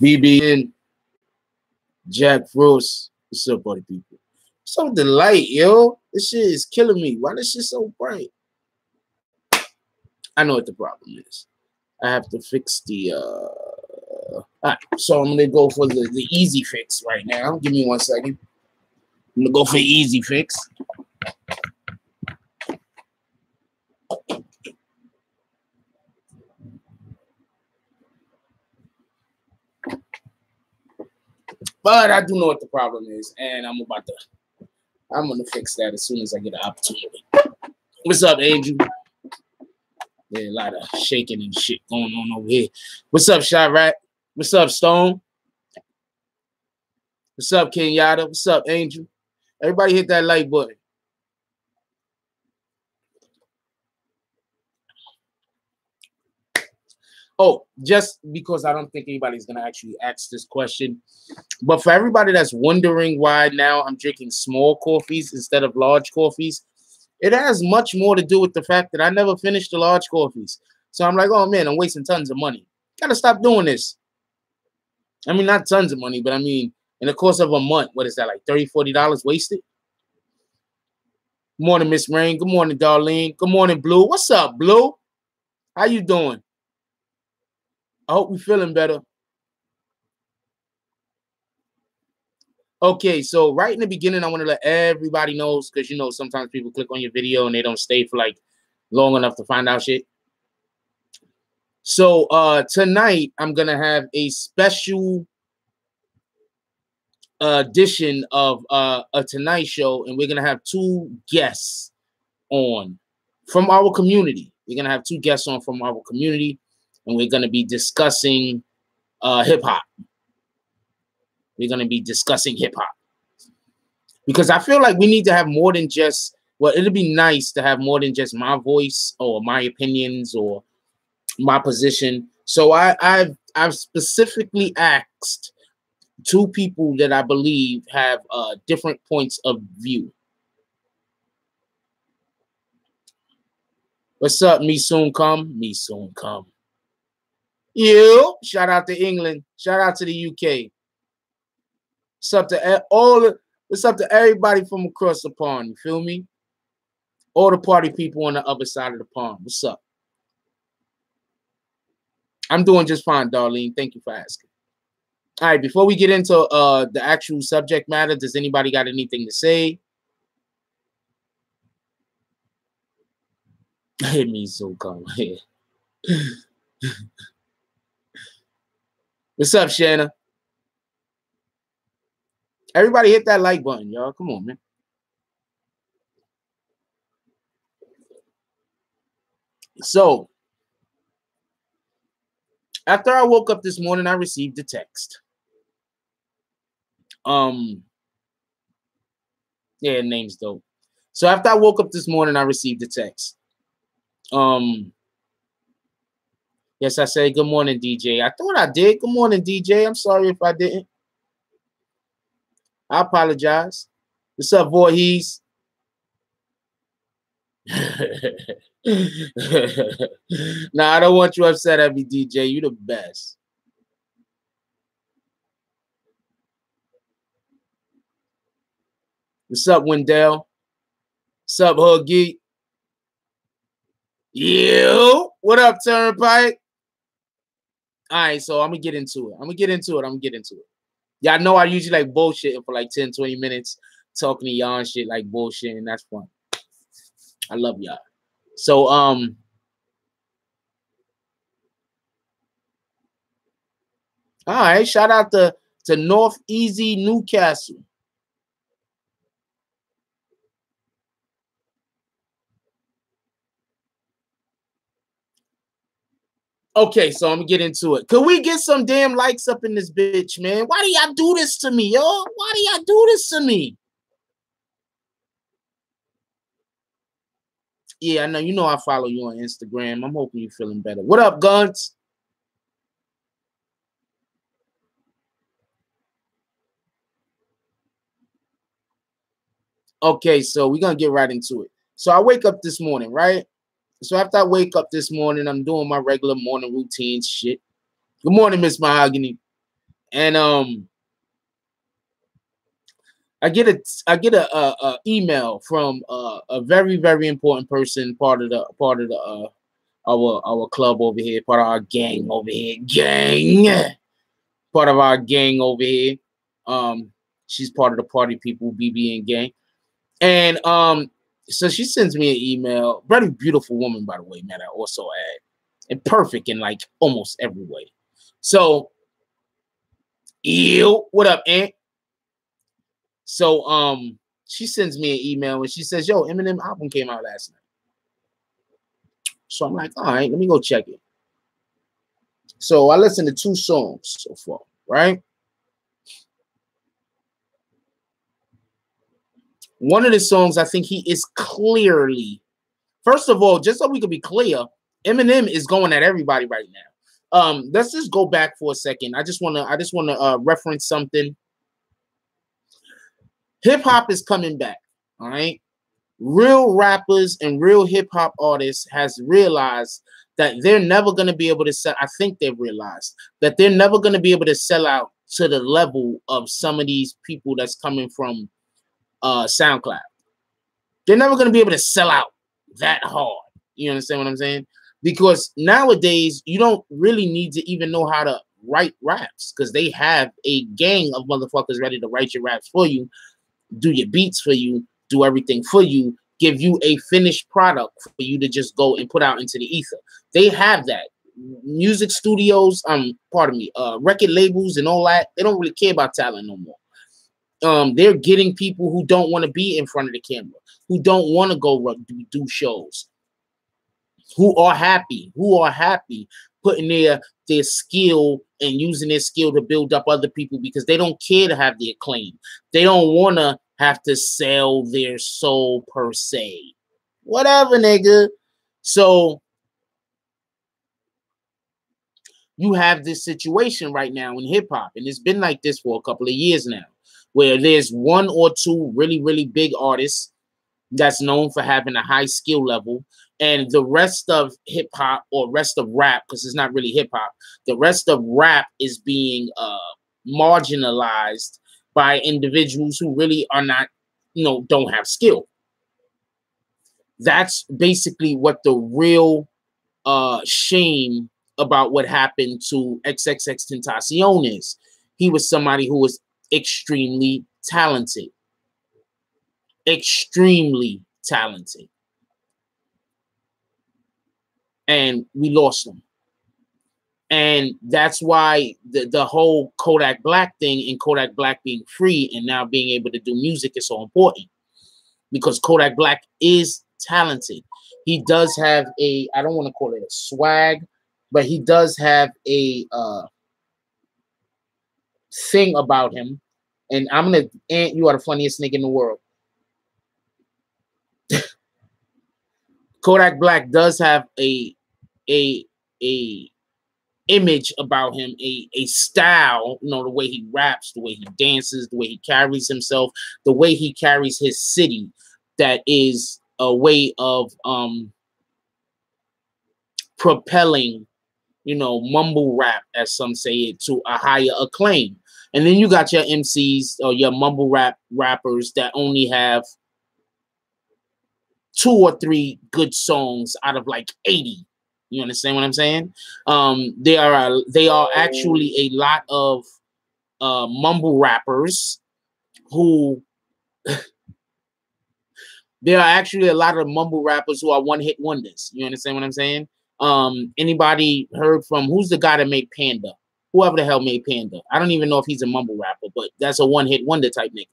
BB and Jack Frost. What's up, buddy people? What's up with the light, yo? This shit is killing me. Why this shit so bright? I know what the problem is. I have to fix the all right, so I'm gonna go for the easy fix right now. Give me 1 second. I'm gonna go for the easy fix. But I do know what the problem is, and I'm gonna fix that as soon as I get an opportunity. What's up, Angel? Yeah, a lot of shaking and shit going on over here. What's up, Shot Rat? What's up, Stone? What's up, Kenyatta? What's up, Angel? Everybody hit that like button. Oh, just because I don't think anybody's going to actually ask this question. But for everybody that's wondering why now I'm drinking small coffees instead of large coffees, it has much more to do with the fact that I never finished the large coffees. So I'm like, oh, man, I'm wasting tons of money. Got to stop doing this. I mean, not tons of money, but I mean, in the course of a month, what is that, like $30, $40 wasted? Good morning, Miss Rain. Good morning, Darlene. Good morning, Blue. What's up, Blue? How you doing? I hope you're feeling better. Okay, so right in the beginning, I want to let everybody know, because, you know, sometimes people click on your video and they don't stay for, like, long enough to find out shit. So tonight, I'm going to have a special edition of a Tonight Show, and we're going to have 2 guests on from our community. We're going to have 2 guests on from our community, and we're going to be discussing hip-hop. We're going to be discussing hip-hop. Because I feel like we need to have more than just, well, it'll be nice to have more than just my voice or my opinions or my position. So I've specifically asked 2 people that I believe have different points of view. What's up, Me Soon Come? Me Soon Come. You. Shout out to England. Shout out to the UK. What's up to everybody from across the pond? You feel me? All the party people on the other side of the pond. What's up? I'm doing just fine, Darlene. Thank you for asking. All right, before we get into the actual subject matter, does anybody got anything to say? Hit me so come here. What's up, Shanna? Everybody hit that like button, y'all. Come on, man. So, after I woke up this morning, I received a text. Yeah, name's dope. So after I woke up this morning, I received a text. Yes, I said good morning, DJ. I thought I did. Good morning, DJ. I'm sorry if I didn't. I apologize. What's up, Voorhees? Nah, I don't want you upset at me, DJ. You the best. What's up, Wendell? What's up, Huggy? You. What up, Turnpike? All right, so I'm going to get into it. Y'all know I usually like bullshitting for like 10, 20 minutes, talking to y'all and shit like bullshit, and that's fun. I love y'all. So, all right, shout out to North Easy Newcastle. Okay, so I'm gonna get into it. Could we get some damn likes up in this bitch, man? Why do y'all do this to me, yo? Why do y'all do this to me? Yeah, I know. You know I follow you on Instagram. I'm hoping you're feeling better. What up, Guns? Okay, so we're gonna get right into it. So I wake up this morning, right? So after I wake up this morning, I'm doing my regular morning routine shit. Good morning, Miss Mahogany. And I get a email from a very, very important person, part of the our club over here, part of our gang over here, part of our gang over here. She's part of the party people, BB and gang. And so she sends me an email. Very beautiful woman, by the way, man. I also add, and perfect in like almost every way. So, ew, what up, Aunt? So, she sends me an email and she says, "Yo, Eminem album came out last night." So I'm like, "All right, let me go check it." So I listened to 2 songs so far, right? One of the songs, I think he is clearly, first of all, just so we can be clear, Eminem is going at everybody right now. Let's just go back for a second. I just wanna reference something. Hip hop is coming back. All right. Real rappers and real hip hop artists has realized that they're never going to be able to sell. I think they've realized that they're never going to be able to sell out to the level of some of these people that's coming from SoundCloud. They're never going to be able to sell out that hard. You understand what I'm saying? Because nowadays you don't really need to even know how to write raps, because they have a gang of motherfuckers ready to write your raps for you, do your beats for you, do everything for you, give you a finished product for you to just go and put out into the ether. They have that. Music studios, record labels and all that, they don't really care about talent no more. They're getting people who don't want to be in front of the camera, who don't want to go do shows, who are happy putting their skill and using their skill to build up other people, because they don't care to have the acclaim. They don't want to have to sell their soul per se. Whatever, nigga. So you have this situation right now in hip hop, and it's been like this for a couple of years now, where there's 1 or 2 really, really big artists that's known for having a high skill level, and the rest of hip hop, or rest of rap, because it's not really hip hop, the rest of rap is being marginalized by individuals who really are not, don't have skill. That's basically what the real shame about what happened to XXXTentacion is. He was somebody who was extremely talented. Extremely talented. And we lost him. And that's why the whole Kodak Black thing, and Kodak Black being free and now being able to do music, is so important, because Kodak Black is talented. He does have a, I don't want to call it a swag, but he does have a thing about him. And Aunt, you are the funniest nigga in the world. Kodak Black does have a image about him, a style, the way he raps, the way he dances, the way he carries himself, the way he carries his city, that is a way of propelling, mumble rap, as some say it, to a higher acclaim. And then you got your MCs or your mumble rappers that only have 2 or 3 good songs out of like 80. You understand what I'm saying? They are actually a lot of mumble rappers who there are actually a lot of mumble rappers who are one-hit wonders. You understand what I'm saying? Anybody heard from, who's the guy that made Panda? Whoever the hell made Panda. I don't even know if he's a mumble rapper, but that's a one-hit wonder type nigga.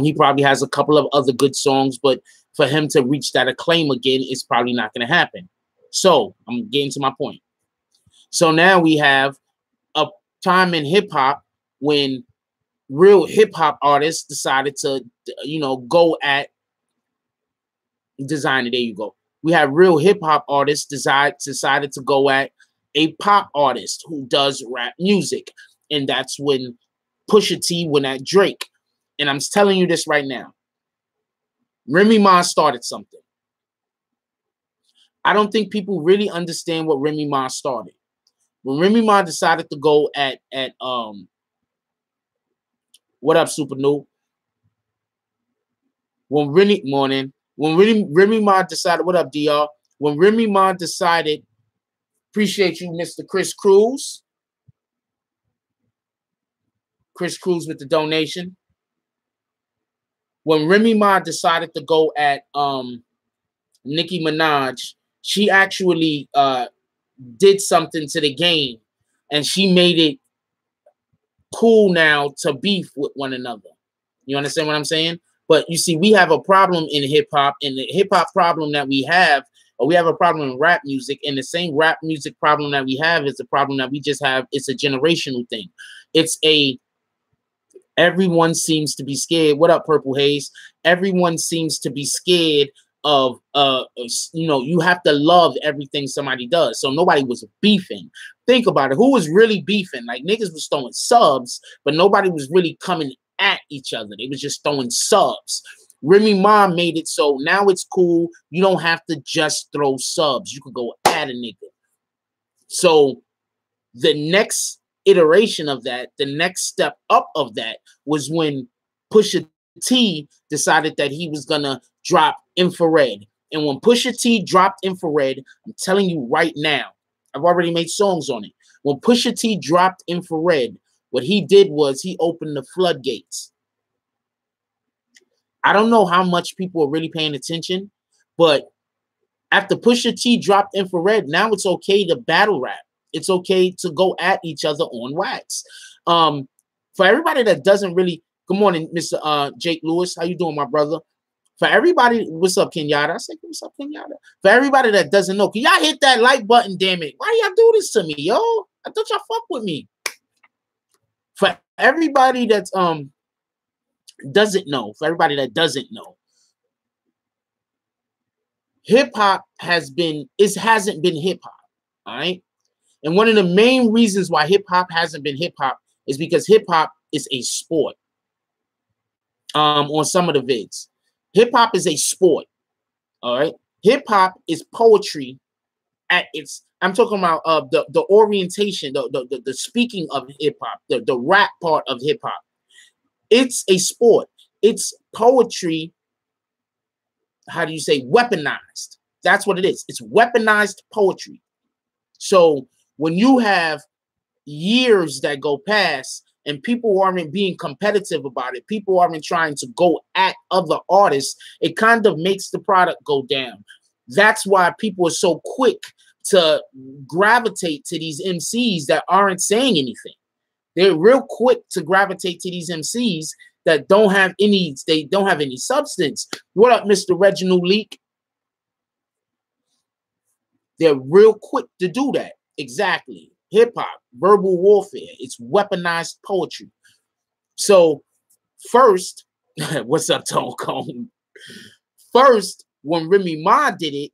He probably has a couple of other good songs, but for him to reach that acclaim again, it's probably not going to happen. So I'm getting to my point. So now we have a time in hip hop when real hip hop artists decided to, go at designer. There you go. We have real hip hop artists decided to go at a pop artist who does rap music. And that's when Pusha T went at Drake. And I'm telling you this right now. Remy Ma started something. I don't think people really understand what Remy Ma started. When Remy Ma decided to go at what up, Super New? When Remy Ma decided, what up, DR? When Remy Ma decided, appreciate you, Mr. Chris Cruz. Chris Cruz with the donation. When Remy Ma decided to go at Nicki Minaj, she actually did something to the game, and she made it cool now to beef with one another. You understand what I'm saying? But you see, we have a problem in hip hop, and the hip hop problem that we have, or we have a problem in rap music, and the same rap music problem that we have is the problem that we just have. It's a generational thing. Everyone seems to be scared. What up, Purple Haze? Everyone seems to be scared of you have to love everything somebody does. So nobody was beefing. Think about it. Who was really beefing? Like, niggas was throwing subs, but nobody was really coming at each other. They was just throwing subs. Remy Ma made it so now it's cool. You don't have to just throw subs. You could go at a nigga. So the next iteration of that, the next step up of that was when Pusha T decided that he was gonna drop Infrared. And when Pusha T dropped Infrared, I'm telling you right now, I've already made songs on it. When Pusha T dropped Infrared, what he did was he opened the floodgates. I don't know how much people are really paying attention, but after Pusha T dropped Infrared, now it's okay to battle rap. It's okay to go at each other on wax. For everybody that doesn't really, good morning, Mr. Jake Lewis. How you doing, my brother? For everybody, what's up, Kenyatta? I said, what's up, Kenyatta? For everybody that doesn't know, can y'all hit that like button, damn it? Why y'all do this to me, yo? I thought y'all fuck with me. For everybody that doesn't know, hip-hop hasn't been hip-hop, all right? And one of the main reasons why hip-hop hasn't been hip-hop is because hip-hop is a sport. On some of the vids, hip-hop is a sport, all right? Hip-hop is poetry at its, I'm talking about the orientation, the speaking of hip-hop, the rap part of hip-hop. It's a sport. It's poetry, how do you say, weaponized. That's what it is. It's weaponized poetry. So when you have years that go past and people aren't being competitive about it, people aren't trying to go at other artists, it kind of makes the product go down. That's why people are so quick to gravitate to these MCs that aren't saying anything. They're real quick to gravitate to these MCs that don't have any substance. What up, Mr. Reginald Leak? They're real quick to do that. Exactly. Hip-hop, verbal warfare. It's weaponized poetry. So first, what's up, Tone Cone? First, when Remy Ma did it,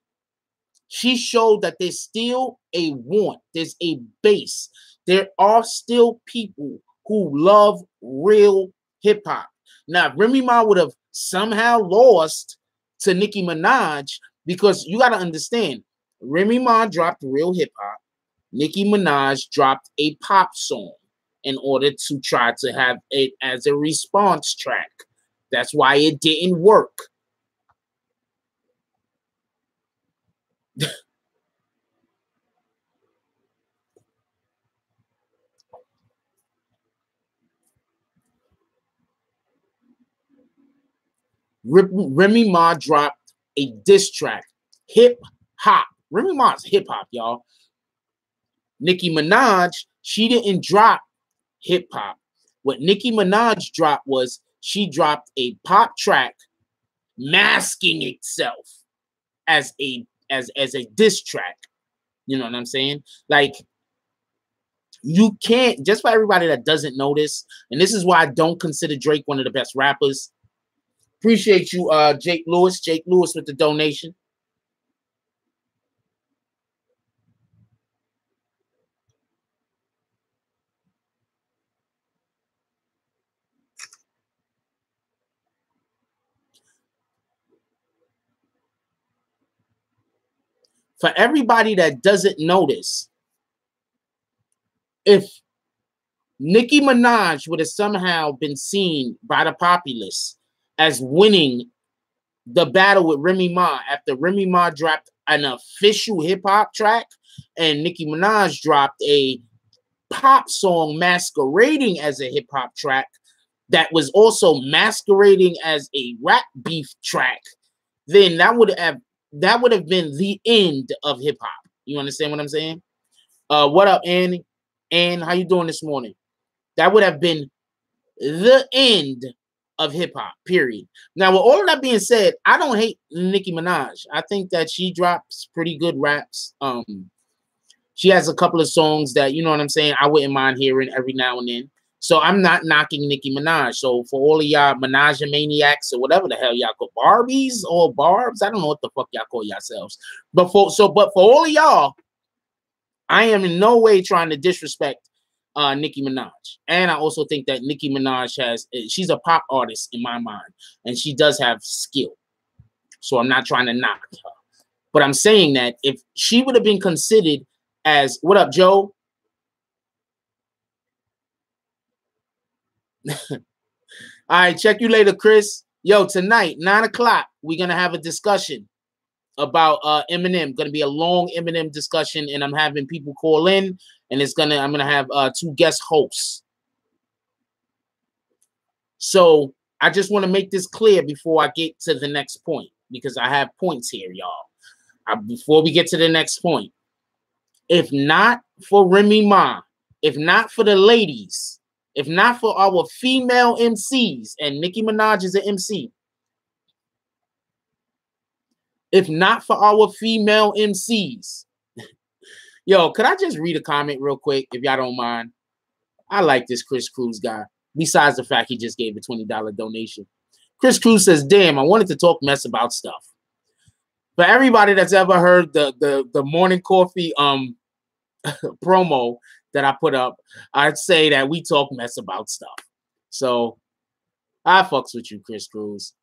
she showed that there's still a want. There's a base. There are still people who love real hip-hop. Now, if Remy Ma would have somehow lost to Nicki Minaj, because you got to understand, Remy Ma dropped real hip-hop. Nicki Minaj dropped a pop song in order to try to have it as a response track. That's why it didn't work. Remy Ma dropped a diss track. Hip hop. Remy Ma's hip hop, y'all. Nicki Minaj, she didn't drop hip hop. What Nicki Minaj dropped was she dropped a pop track masking itself as a diss track. You know what I'm saying? Like, you can't, just for everybody that doesn't know this, and this is why I don't consider Drake one of the best rappers. Appreciate you, Jake Lewis. Jake Lewis with the donation. For everybody that doesn't know this, If Nicki Minaj would have somehow been seen by the populace as winning the battle with Remy Ma after Remy Ma dropped an official hip-hop track and Nicki Minaj dropped a pop song masquerading as a hip-hop track that was also masquerading as a rap beef track, then that would have been the end of hip-hop. You understand what I'm saying? What up, Annie? Ann, how you doing this morning? That would have been the end of hip-hop, period. Now, with all of that being said, I don't hate Nicki Minaj. I think that she drops pretty good raps. She has a couple of songs that, you know what I'm saying, I wouldn't mind hearing every now and then. So I'm not knocking Nicki Minaj. So for all of y'all Minaj maniacs or whatever the hell y'all call Barbies or Barbs, I don't know what the fuck y'all call yourselves. But for all of y'all, I am in no way trying to disrespect Nicki Minaj. And I also think that Nicki Minaj she's a pop artist in my mind, and she does have skill. So I'm not trying to knock her. But I'm saying that if she would have been considered as, what up, Joe? All right, check you later, Chris. Yo, tonight, 9 o'clock, we're going to have a discussion about Eminem. Going to be a long Eminem discussion, and I'm having people call in, and I'm going to have 2 guest hosts. So I just want to make this clear before I get to the next point, because I have points here, y'all. Before we get to the next point, if not for Remy Ma, if not for the ladies, if not for our female MCs, and Nicki Minaj is an MC, if not for our female MCs, yo, could I just read a comment real quick, if y'all don't mind? I like this Chris Cruz guy, besides the fact he just gave a $20 donation. Chris Cruz says, damn, I wanted to talk mess about stuff. For everybody that's ever heard the morning coffee promo that I put up, I'd say that we talk mess about stuff. So I fucks with you, Chris Cruz.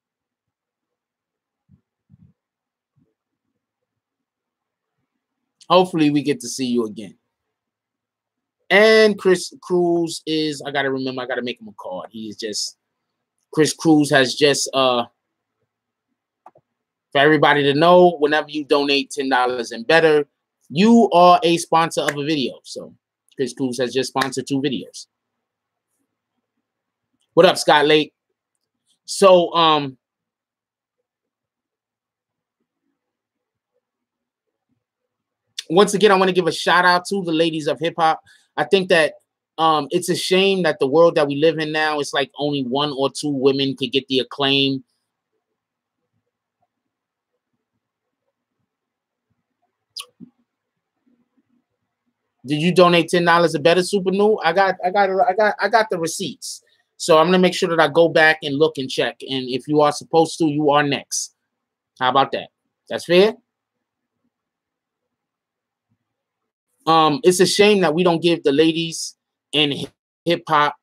Hopefully we get to see you again. And Chris Cruz is, I gotta remember, I gotta make him a card. Chris Cruz has just for everybody to know, whenever you donate $10 and better, you are a sponsor of a video. So Chris Cruz has just sponsored 2 videos. What up, Scott Lake? So once again, I want to give a shout out to the ladies of hip hop. I think that it's a shame that the world that we live in now, it's like only 1 or 2 women can get the acclaim. Did you donate $10 or better, Super New? I got the receipts. So I'm gonna make sure that I go back and look and check. And if you are supposed to, you are next. How about that? That's fair. It's a shame that we don't give the ladies in hip hop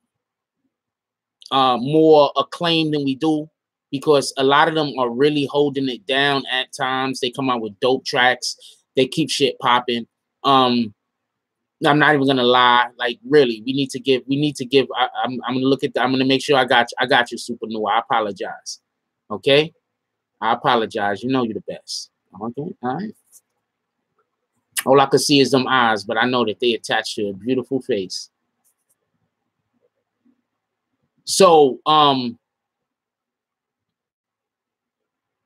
more acclaim than we do, because a lot of them are really holding it down at times. They come out with dope tracks. They keep shit popping. I'm not even gonna lie. Like, really, we need to give. I'm gonna look at. I'm gonna make sure I got you, Super New. I apologize. Okay, I apologize. You know you're the best. Okay, all right. All I could see is them eyes, but I know that they attached to a beautiful face. So,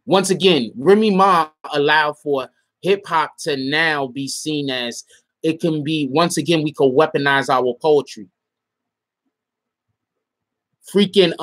once again, Remy Ma allowed for hip hop to now be seen as, it can be, once again, we could weaponize our poetry. Freaking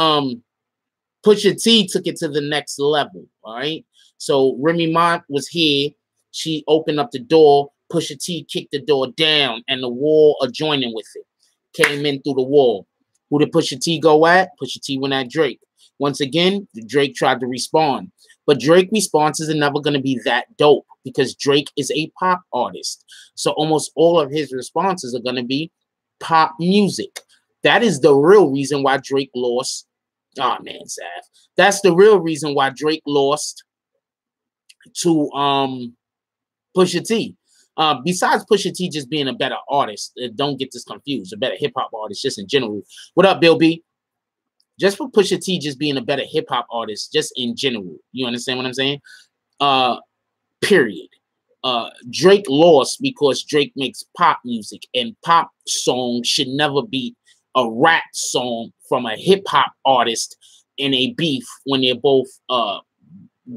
Pusha T took it to the next level, all right? So Remy Ma was here. She opened up the door. Pusha T kicked the door down, and the wall adjoining with it came in through the wall. Who did Pusha T go at? Pusha T went at Drake. Once again, Drake tried to respond. But Drake responses are never going to be that dope, because Drake is a pop artist. So almost all of his responses are going to be pop music. That is the real reason why Drake lost. Oh, man, Sav. That's the real reason why Drake lost to Pusha T. Besides Pusha T just being a better artist, don't get this confused, a better hip hop artist just in general. What up, Bill B? Just for Pusha T just being a better hip hop artist, just in general. You understand what I'm saying? Period. Drake lost because Drake makes pop music, and pop songs should never beat a rap song from a hip hop artist in a beef when they're both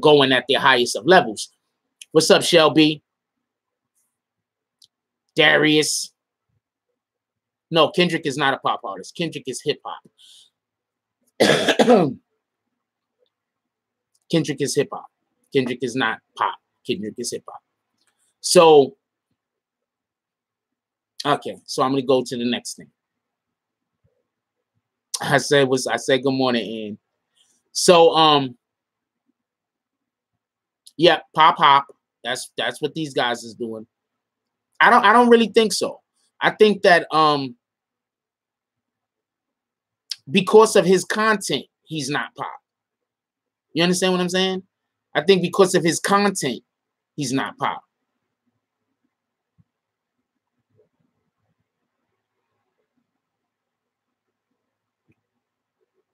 going at their highest of levels. What's up, Shelby? Darius? No, Kendrick is not a pop artist. Kendrick is hip hop. Kendrick is hip hop. Kendrick is not pop. Kendrick is hip hop. So, okay, so I'm gonna go to the next thing. I said good morning, and so yeah, pop. That's what these guys is doing. I don't really think so. I think that because of his content, he's not pop. You understand what I'm saying? I think because of his content, he's not pop.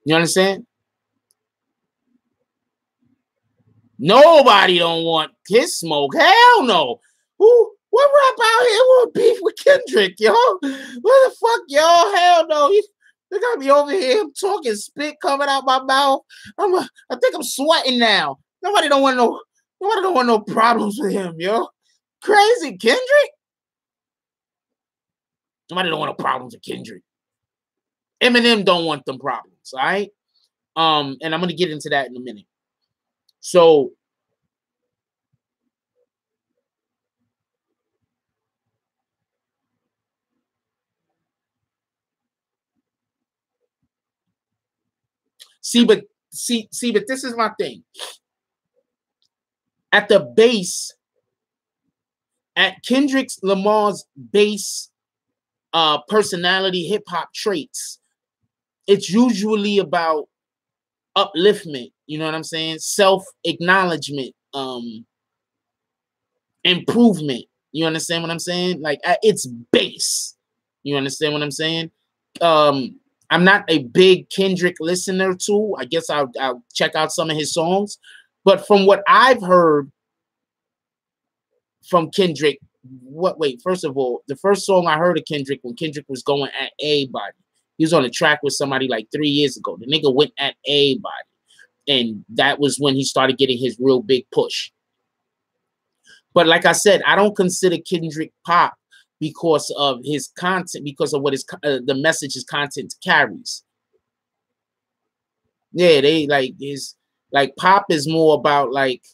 You understand? Nobody don't want his smoke. Hell no. What rap out here want beef with Kendrick, yo? What the fuck, yo? Hell no. They got me over here. I'm talking spit coming out my mouth. I think I'm sweating now. Nobody don't want no problems with him, yo. Crazy Kendrick. Nobody don't want no problems with Kendrick. Eminem don't want them problems, all right? And I'm gonna get into that in a minute. So but this is my thing. At the base, at Kendrick Lamar's base personality, hip hop traits, it's usually about upliftment, you know what I'm saying? Self-acknowledgement, improvement. You understand what I'm saying? Like at its base. You understand what I'm saying? I'm not a big Kendrick listener too. I guess I'll check out some of his songs. But from what I've heard from Kendrick, first of all, the first song I heard of Kendrick when Kendrick was going at everybody. He was on a track with somebody like 3 years ago. The nigga went at everybody. And that was when he started getting his real big push. But like I said, I don't consider Kendrick pop because of his content, because of what the message his content carries. Yeah, they like pop is more about like,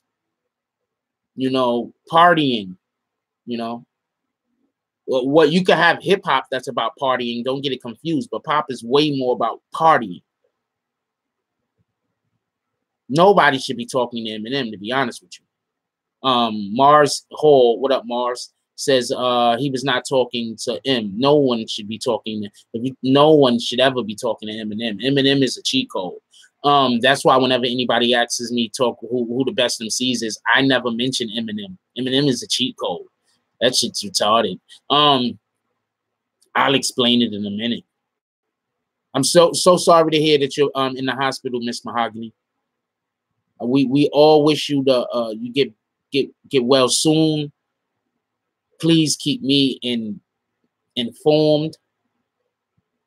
you know, partying, you know. What you can have hip hop that's about partying, don't get it confused, but pop is way more about partying. Nobody should be talking to Eminem, to be honest with you. Mars Hall, what up, Mars? Says he was not talking to M. No one should be talking. No one should ever be talking to Eminem. Eminem is a cheat code. That's why whenever anybody asks me who the best MCs is, I never mention Eminem. Eminem is a cheat code. That shit's retarded. I'll explain it in a minute. I'm so sorry to hear that you're in the hospital, Miss Mahogany. We all wish you you get well soon. Please keep me informed.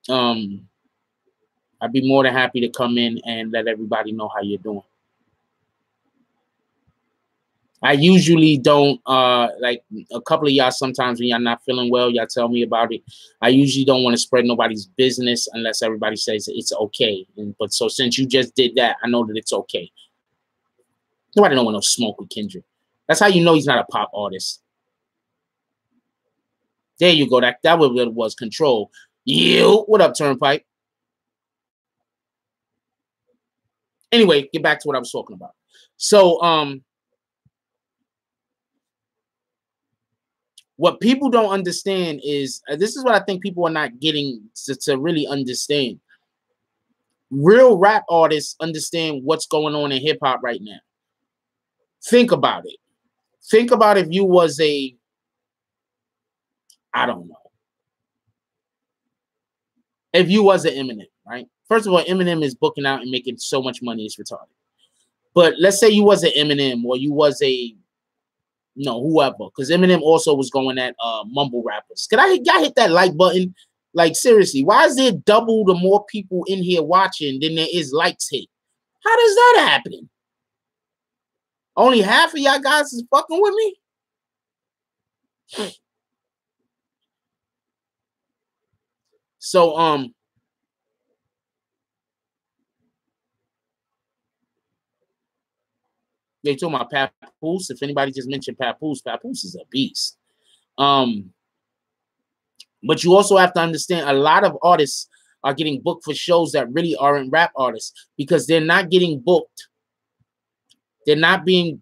I'd be more than happy to come in and let everybody know how you're doing. I usually don't like a couple of y'all. Sometimes when y'all not feeling well, y'all tell me about it. I usually don't want to spread nobody's business unless everybody says it's okay. But so since you just did that, I know that it's okay. Nobody don't want no smoke with Kendrick. That's how you know he's not a pop artist. There you go. That what it was. Control. You. What up, Turnpike? Anyway, get back to what I was talking about. So, what people don't understand is, this is what I think people are not getting to really understand. Real rap artists understand what's going on in hip hop right now. Think about it. Think about if you was a I don't know. If you was an Eminem, right? First of all, Eminem is booking out and making so much money, it's retarded. But let's say you was an Eminem or you was a whoever, because Eminem also was going at mumble rappers. Y'all hit that like button? Like seriously, why is there double the more people in here watching than there is likes hit? How does that happen? Only half of y'all guys is fucking with me? So they talking about Papoose. If anybody just mentioned Papoose, Papoose is a beast. But you also have to understand a lot of artists are getting booked for shows that really aren't rap artists because they're not getting booked. They're not getting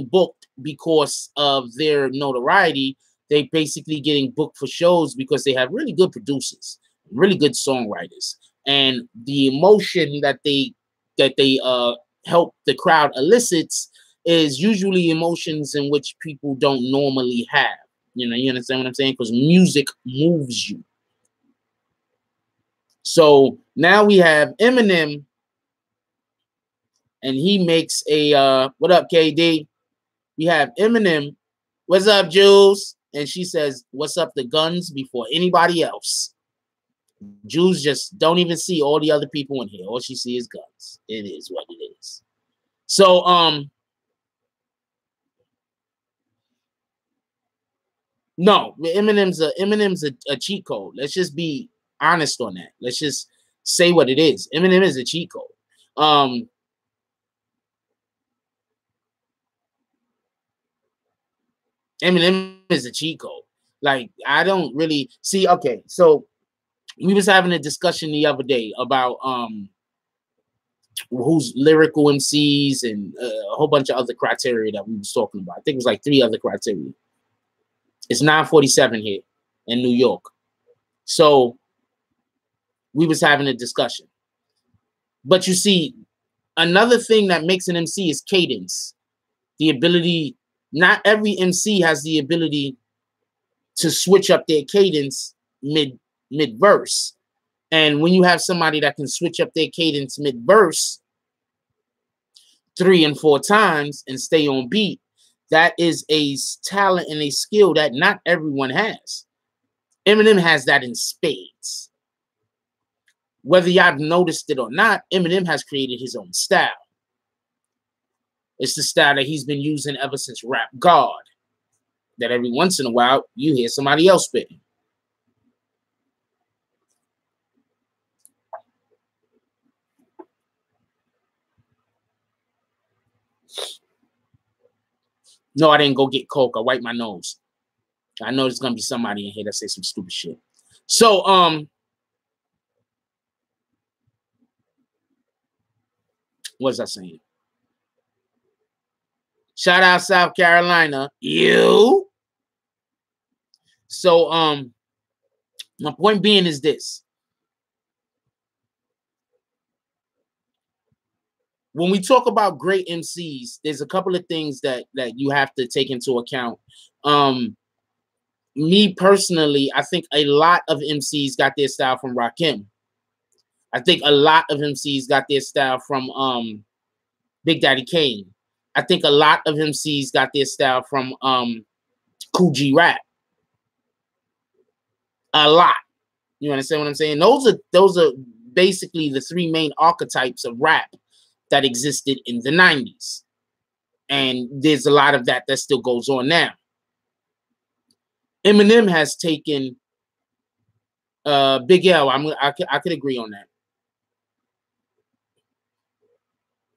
booked because of their notoriety. They basically getting booked for shows because they have really good producers, really good songwriters, and the emotion that they help the crowd elicits is usually emotions in which people don't normally have. You understand what I'm saying? Because music moves you. So now we have Eminem, and he makes a what up, KD? We have Eminem. What's up, Jules? And she says, what's up, the guns, before anybody else. Jules just don't even see all the other people in here. All she sees is guns. It is what it is. So, no, Eminem's a cheat code. Let's just be honest on that. Let's just say what it is. Eminem is a cheat code. Eminem is a cheat code. Like, I don't really see. Okay, so we was having a discussion the other day about who's lyrical MCs and a whole bunch of other criteria that we was talking about. I think it was like 3 other criteria. It's 9:47 here in New York. So we was having a discussion. But you see, another thing that makes an MC is cadence. The ability, not every MC has the ability to switch up their cadence mid-verse. And when you have somebody that can switch up their cadence mid-verse 3 and 4 times and stay on beat, that is a talent and a skill that not everyone has. Eminem has that in spades. Whether y'all noticed it or not, Eminem has created his own style. It's the style that he's been using ever since Rap God. That every once in a while, you hear somebody else spitting. No, I didn't go get Coke. I wiped my nose. I know there's going to be somebody in here that say some stupid shit. So, what was I saying? Shout out South Carolina. You. So, my point being is this. When we talk about great MCs, there's a couple of things that you have to take into account. Me personally, I think a lot of MCs got their style from Rakim. I think a lot of MCs got their style from Big Daddy Kane. I think a lot of MCs got their style from Kool G Rap. A lot. You understand what I'm saying? Those are basically the 3 main archetypes of rap that existed in the 90s. And there's a lot of that still goes on now. Eminem has taken Big L. I could agree on that.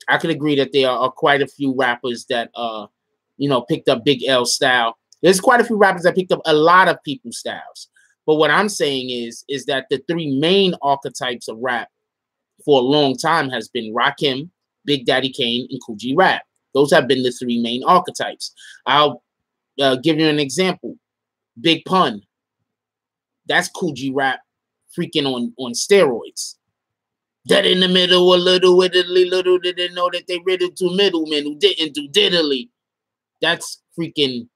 I could agree that there are quite a few rappers that picked up Big L style. There's quite a few rappers that picked up a lot of people's styles. But what I'm saying is that the 3 main archetypes of rap for a long time has been Rakim, Big Daddy Kane, and Kool G Rap. Those have been the 3 main archetypes. I'll give you an example. Big Pun. That's Kool G Rap freaking on steroids. That in the middle, a little widdly, little did they know that they riddled to middlemen who didn't do diddly. That's freaking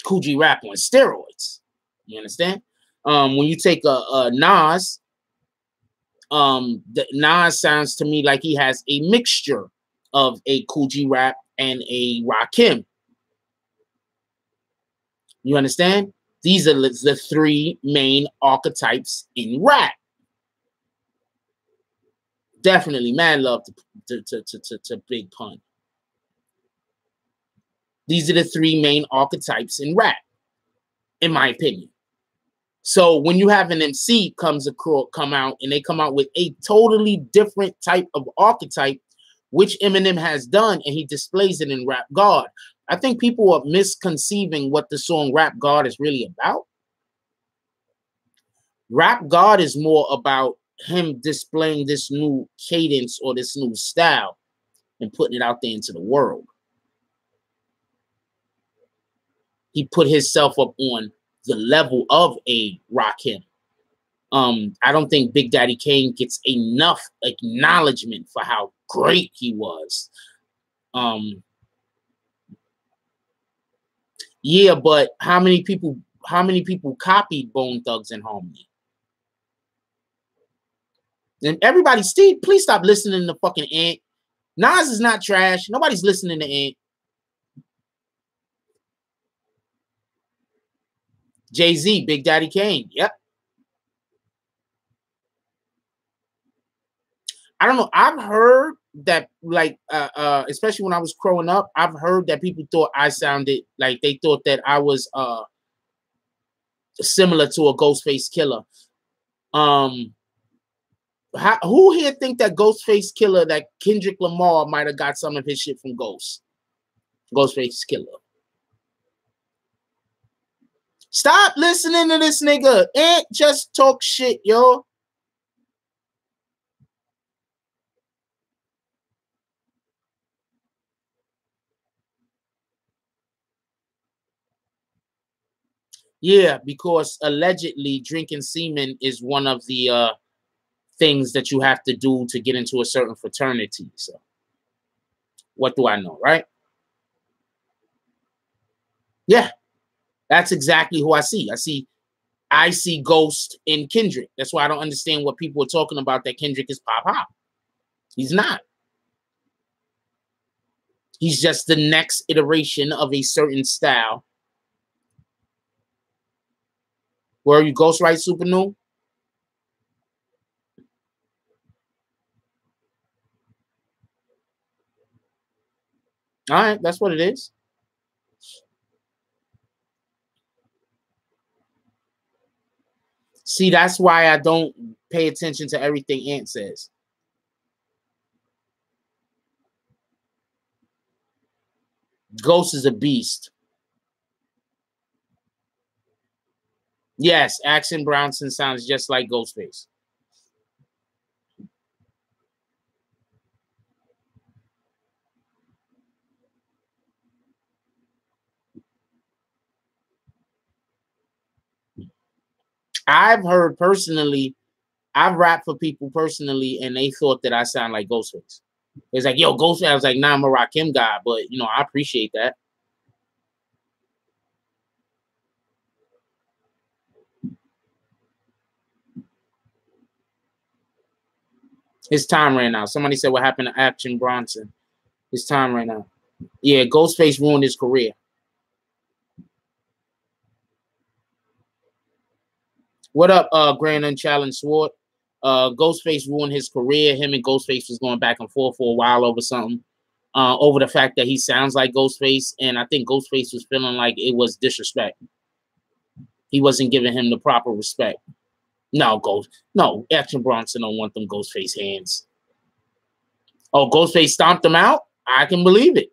Coogee rap on steroids. You understand? When you take a Nas, the Nas sounds to me like he has a mixture of a Coogee rap and a Rakim. You understand? These are the three main archetypes in rap. Definitely, man, love to Big Pun. These are the three main archetypes in rap, in my opinion. So when you have an MC come out and they come out with a totally different type of archetype, which Eminem has done, and he displays it in Rap God, I think people are misconceiving what the song Rap God is really about. Rap God is more about him displaying this new cadence or this new style and putting it out there into the world. He put himself up on the level of a Rakim. I don't think Big Daddy Kane gets enough acknowledgement for how great he was. Yeah, but how many people copied Bone Thugs and Harmony? And everybody, Steve, please stop listening to fucking Ant. Nas is not trash. Nobody's listening to Ant. Jay-Z, Big Daddy Kane. Yep. I don't know. I've heard that, like, especially when I was growing up, I've heard that people thought I sounded like they thought that I was similar to a Ghostface Killer. Who here think that Ghostface Killer, that Kendrick Lamar might have got some of his shit from Ghostface Killer? Stop listening to this nigga. Ain't just talk shit, yo. Yeah, because allegedly drinking semen is one of the things that you have to do to get into a certain fraternity. So what do I know, right? Yeah, that's exactly who I see. I see Ghost in Kendrick. That's why I don't understand what people are talking about, that Kendrick is pop hop. He's not. He's just the next iteration of a certain style. Where are you, Ghostwrite Super New? All right, that's what it is. See, that's why I don't pay attention to everything Ant says. Ghost is a beast. Yes, Action Bronson sounds just like Ghostface. I've heard personally, I've rapped for people personally, and they thought that I sound like Ghostface. It's like, yo, Ghostface. I was like, nah, I'm a Rakim guy, but you know, I appreciate that. His time ran out. Somebody said what happened to Action Bronson. His time ran out. Yeah, Ghostface ruined his career. What up, Grand Unchallenged Sword? Ghostface ruined his career. Him and Ghostface was going back and forth for a while over something. Over the fact that he sounds like Ghostface, and I think Ghostface was feeling like it was disrespect. He wasn't giving him the proper respect. No, Action Bronson don't want them Ghostface hands. Oh, Ghostface stomped him out? I can believe it.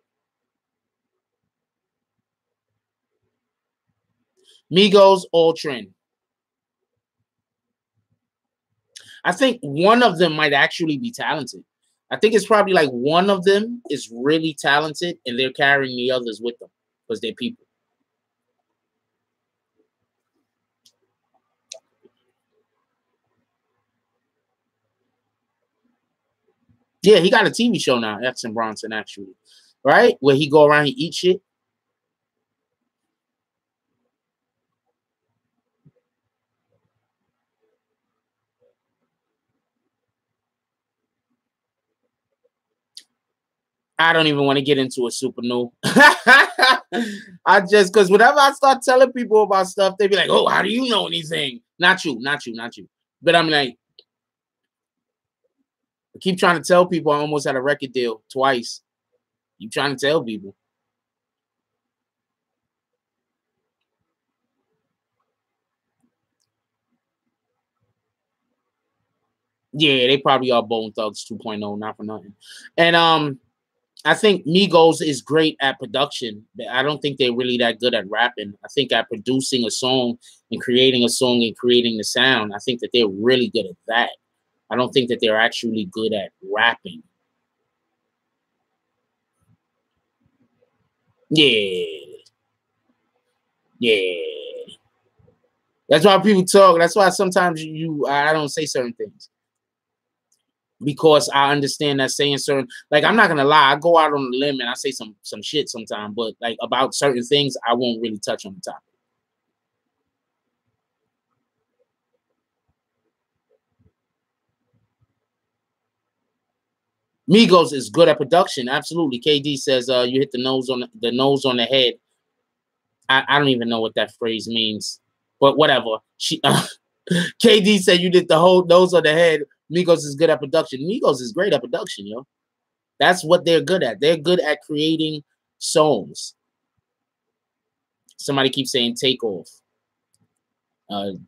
Migos, all trend. I think one of them might actually be talented. I think it's probably like one of them is really talented and they're carrying the others with them because they're people. Yeah, he got a TV show now, Action Bronson, actually. Right? Where he go around, he eat shit. I don't even want to get into a super new. I just because whenever I start telling people about stuff, they be like, "Oh, how do you know anything?" Not you, not you, not you. But I'm like, I keep trying to tell people I almost had a record deal twice. You trying to tell people? Yeah, they probably are Bone Thugs 2.0, not for nothing. And I think Migos is great at production. But I don't think they're really that good at rapping. I think at producing a song and creating a song and creating the sound, I think that they're really good at that. I don't think that they're actually good at rapping. Yeah, yeah. That's why people talk. That's why sometimes I don't say certain things because I understand that saying certain, like, I'm not gonna lie, I go out on a limb and I say some shit sometimes, but like about certain things, I won't really touch on the topic. Migos is good at production, absolutely. KD says you hit the nose on the head. I don't even know what that phrase means, but whatever. KD said you did the whole nose on the head. Migos is good at production. Migos is great at production, yo. That's what they're good at. They're good at creating songs. Somebody keeps saying take off.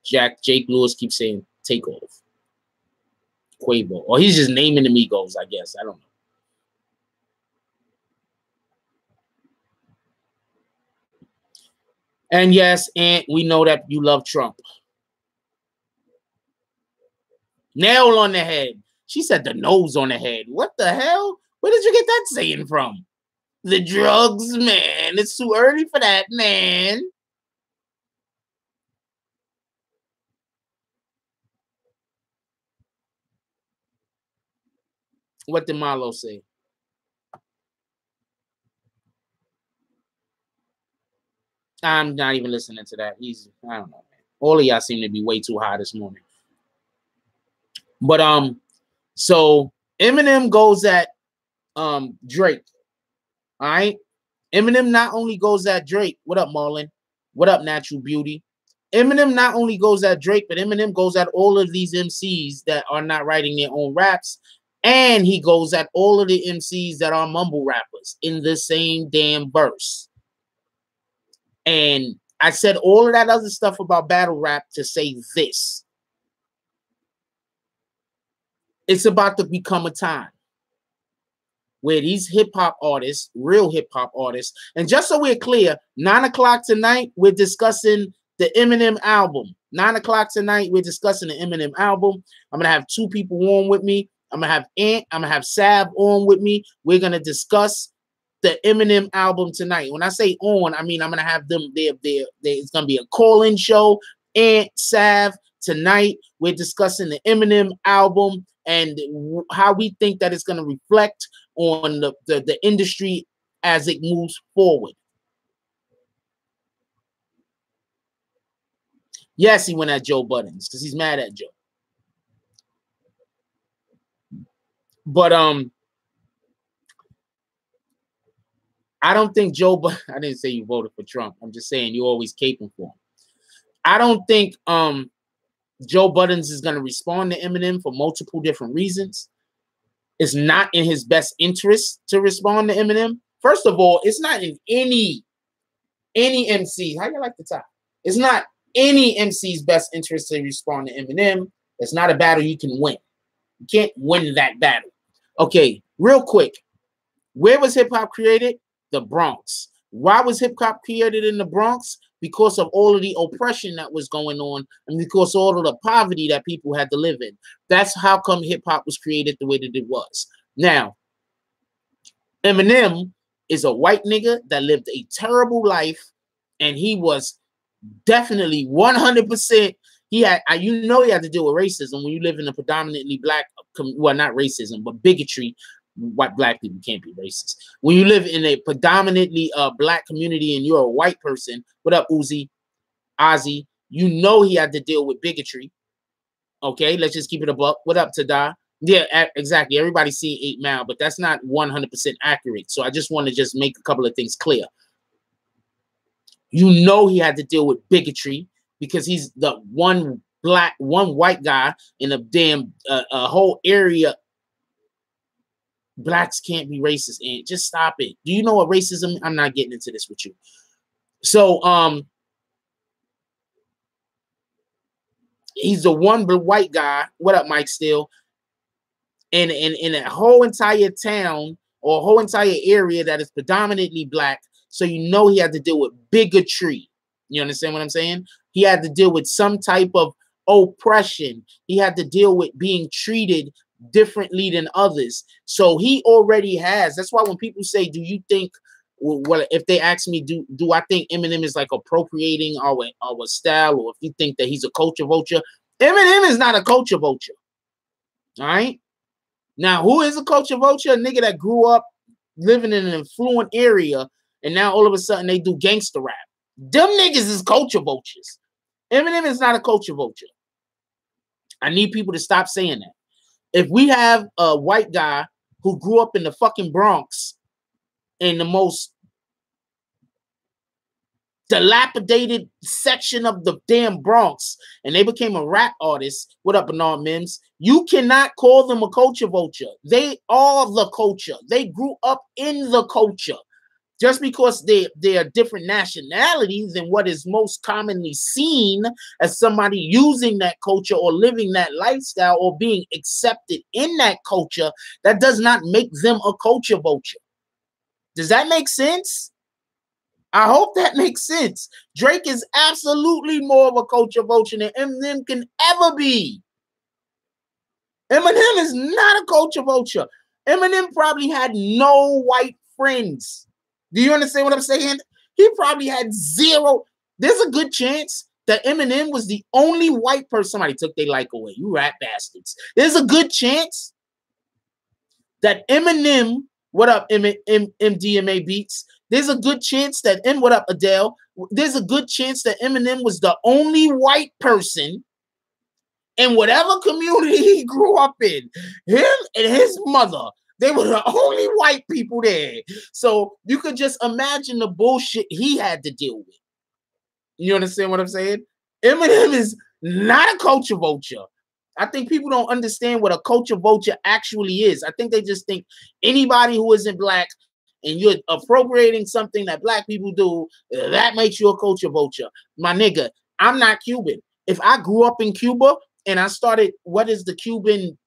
Jake Lewis keeps saying take off. Quavo. Or he's just naming the Migos, I guess. I don't know. And yes, and we know that you love Trump. Nail on the head. She said the nose on the head. What the hell? Where did you get that saying from? The drugs, man. It's too early for that, man. What did Marlo say? I'm not even listening to that. I don't know, man. All of y'all seem to be way too high this morning. But so Eminem goes at Drake. All right. Eminem not only goes at Drake. What up, Marlon? What up, Natural Beauty? Eminem not only goes at Drake, but Eminem goes at all of these MCs that are not writing their own raps. And he goes at all of the MCs that are mumble rappers in the same damn verse. And I said all of that other stuff about battle rap to say this. It's about to become a time where these hip hop artists, real hip hop artists, and just so we're clear, 9 o'clock tonight, we're discussing the Eminem album. 9 o'clock tonight, we're discussing the Eminem album. I'm going to have two people on with me. I'm going to have Ant, I'm going to have Sav on with me. We're going to discuss the Eminem album tonight. When I say on, I mean I'm going to have them there. It's going to be a call-in show. Ant, Sav, tonight, we're discussing the Eminem album and how we think that it's going to reflect on the industry as it moves forward. Yes, he went at Joe Buttons because he's mad at Joe. But I don't think Joe. I didn't say you voted for Trump. I'm just saying you always caping for him. I don't think Joe Buttons is going to respond to Eminem for multiple different reasons. It's not in his best interest to respond to Eminem. First of all, it's not in any MC. How you like the top? It's not any MC's best interest to respond to Eminem. It's not a battle you can win. You can't win that battle. Okay, real quick. Where was hip hop created? The Bronx. Why was hip hop created in the Bronx? Because of all of the oppression that was going on and because of all of the poverty that people had to live in. That's how come hip hop was created the way that it was. Now, Eminem is a white nigga that lived a terrible life, and he was definitely 100%. He had to deal with racism when you live in a predominantly black, well, not racism, but bigotry. White black people can't be racist. When you live in a predominantly black community and you're a white person, what up, Uzi, Ozzy? You know he had to deal with bigotry. Okay, let's just keep it a buck. What up, Tada? Yeah, exactly. Everybody see 8 Mile, but that's not 100% accurate. So I just want to just make a couple of things clear. You know he had to deal with bigotry because he's the one white guy in a damn a whole area. Blacks can't be racist, and just stop it. Do you know what racism? I'm not getting into this with you. So he's the one white guy. What up, Mike Steele? In a whole entire town or a whole entire area that is predominantly black. So you know he had to deal with bigotry. You understand what I'm saying? He had to deal with some type of oppression. He had to deal with being treated differently than others. So he already has. That's why when people say, do you think, well, if they ask me, do I think Eminem is like appropriating our style, or if you think that he's a culture vulture, Eminem is not a culture vulture. All right. Now, who is a culture vulture? A nigga that grew up living in an affluent area, and now all of a sudden they do gangster rap. Them niggas is culture vultures. Eminem is not a culture vulture. I need people to stop saying that. If we have a white guy who grew up in the fucking Bronx, in the most dilapidated section of the damn Bronx, and they became a rap artist, what up, Bernard Mims? You cannot call them a culture vulture. They are the culture. They grew up in the culture. Just because they are different nationalities than what is most commonly seen as somebody using that culture or living that lifestyle or being accepted in that culture, that does not make them a culture vulture. Does that make sense? I hope that makes sense. Drake is absolutely more of a culture vulture than Eminem can ever be. Eminem is not a culture vulture. Eminem probably had no white friends. Do you understand what I'm saying? He probably had zero. There's a good chance that Eminem was the only white person. Somebody took their like away. You rat bastards. There's a good chance that Eminem, what up, MDMA Beats? There's a good chance that, and what up, Adele? There's a good chance that Eminem was the only white person in whatever community he grew up in. Him and his mother, they were the only white people there. So you could just imagine the bullshit he had to deal with. You understand what I'm saying? Eminem is not a culture vulture. I think people don't understand what a culture vulture actually is. I think they just think anybody who isn't black and you're appropriating something that black people do, that makes you a culture vulture. My nigga, I'm not Cuban. If I grew up in Cuba and I started, what is the Cuban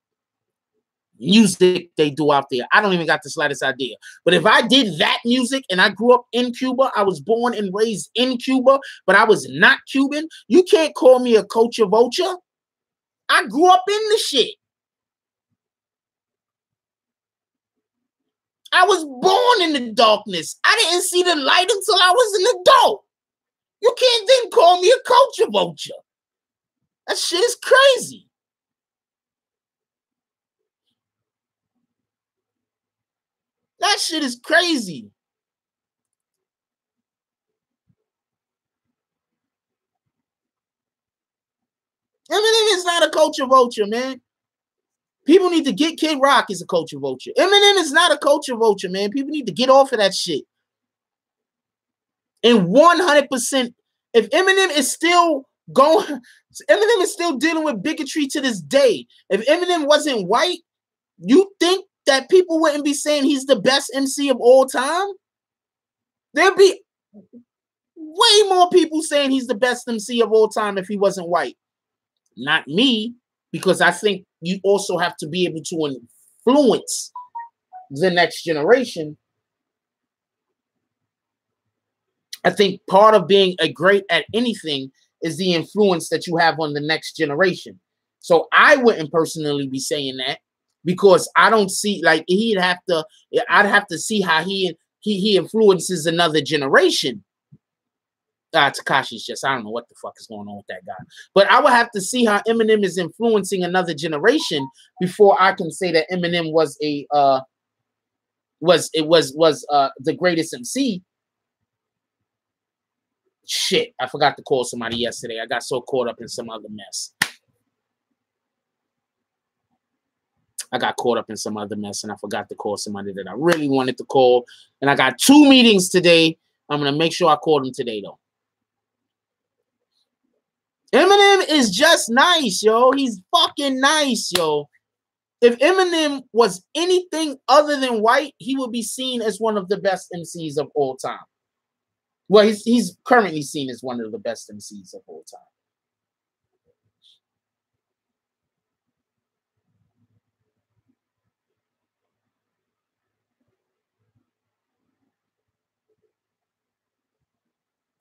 music they do out there? I don't even got the slightest idea. But if I did that music and I grew up in Cuba, I was born and raised in Cuba, but I was not Cuban, you can't call me a culture vulture. I grew up in the shit. I was born in the darkness. I didn't see the light until I was an adult. You can't then call me a culture vulture. That shit is crazy. That shit is crazy. Eminem is not a culture vulture, man. People need to get Kid Rock is a culture vulture. Eminem is not a culture vulture, man. People need to get off of that shit. And 100%, if Eminem is still going, Eminem is still dealing with bigotry to this day. If Eminem wasn't white, you think that people wouldn't be saying he's the best MC of all time? There'd be way more people saying he's the best MC of all time if he wasn't white. Not me, because I think you also have to be able to influence the next generation. I think part of being a great at anything is the influence that you have on the next generation. So I wouldn't personally be saying that because I don't see, like, I'd have to see how he influences another generation. Takashi's just, I don't know what the fuck is going on with that guy. But I would have to see how Eminem is influencing another generation before I can say that Eminem was the greatest MC. Shit, I forgot to call somebody yesterday. I got so caught up in some other mess. I got caught up in some other mess and I forgot to call somebody that I really wanted to call. And I got 2 meetings today. I'm going to make sure I call them today, though. Eminem is just nice, yo. He's fucking nice, yo. If Eminem was anything other than white, he would be seen as one of the best MCs of all time. Well, he's currently seen as one of the best MCs of all time.